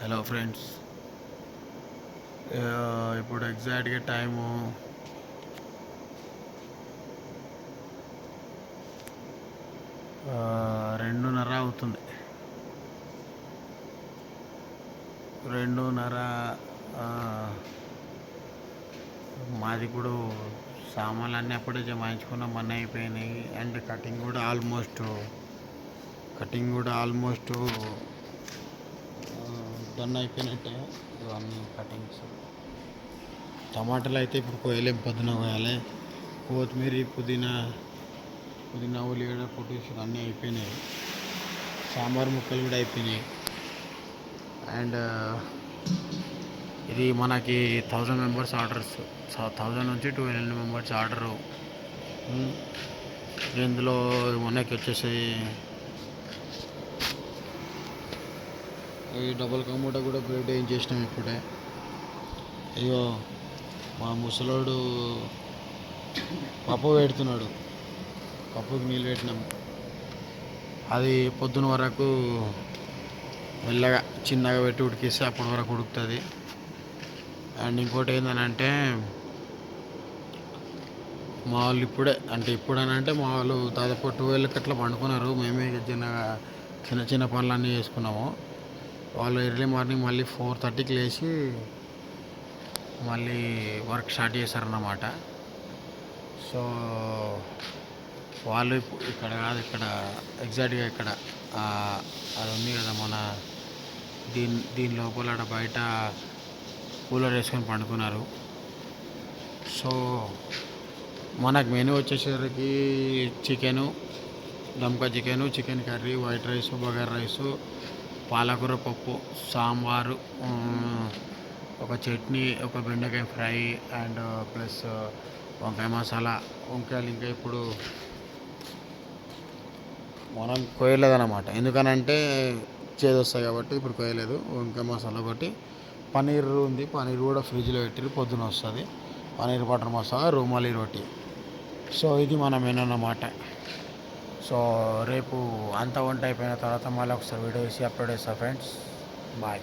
Hello friends, ఇప్పుడు ఎగ్జాక్ట్గా time 2:30 అవుతుంది. 2:30. మాది ఇప్పుడు సామాన్లు అన్నీ అప్పుడే జమాయించుకున్నాం, అన్నీ అయిపోయినాయి. అండ్ కటింగ్ కూడా ఆల్మోస్ట్ డన్ అయిపోయినట్టే. ఇవన్నీ కటింగ్స్. టమాటాలు అయితే ఇప్పుడు కోయలేం, పొద్దున కోయాలి. కొత్తిమీర, పుదీనా, ఉల్లిగడ్డ, పొటాషియం అన్నీ అయిపోయినాయి. సాంబార్ ముక్కలు కూడా అయిపోయినాయి. అండ్ ఇది మనకి 1000 మెంబర్స్ ఆర్డర్స్, 1000 నుంచి 1200 మెంబర్స్ ఆర్డరు. ఇందులో మనకి వచ్చేసి ఈ డబుల్ కమోటా కూడా బ్రెడ్ ఏం చేసినాం ఇప్పుడే. అయ్యో, మా ముసలోడు పప్పు పెడుతున్నాడు, పప్పుకి నీళ్ళు పెట్టినాం. అది పొద్దున వరకు మెల్లగా చిన్నగా పెట్టి ఉడికిస్తే అప్పటి వరకు ఉడుకుతుంది. అండ్ ఇంకోటి ఏంటంటే, మా వాళ్ళు ఇప్పుడనంటే మా వాళ్ళు దాదాపు 12కి అట్లా పండుకున్నారు. మేమే చిన్న చిన్న పనులన్నీ చేసుకున్నాము. వాళ్ళు ఎర్లీ మార్నింగ్ మళ్ళీ 4:30కి లేచి మళ్ళీ వర్క్ స్టార్ట్ చేశారన్నమాట. సో వాళ్ళు ఇక్కడ కాదు, ఇక్కడ ఎగ్జాక్ట్గా ఇక్కడ అది ఉంది కదా మన దీని లోపల బయట కూలర్ వేసుకొని పండుకున్నారు. సో మనకు మెనూ వచ్చేసరికి చికెను, దమ్కా chicken, chicken curry, white rice, bagara rice, పాలకూర పప్పు, సాంబారు, ఒక చట్నీ, ఒక బెండకాయ ఫ్రై, అండ్ ప్లస్ వంకాయ మసాలా. వంకాయలు ఇంకా ఇప్పుడు మనం కోయలేదన్నమాట, ఎందుకనంటే చేదొస్తాయి కాబట్టి ఇప్పుడు కోయలేదు. వంకాయ మసాలా ఒకటి, పన్నీర్ ఉంది, పన్నీర్ కూడా ఫ్రిడ్జ్లో పెట్టి పొద్దున వస్తుంది. పన్నీర్ బటర్ మసాలా, రుమాలి రోటీ. సో ఇది మన మెనూ అన్నమాట. సో రేపు అంతా వంట అయిపోయిన తర్వాత మళ్ళీ ఒకసారి వీడియో వేసి అప్లోడ్ చేస్తా ఫ్రెండ్స్. బాయ్.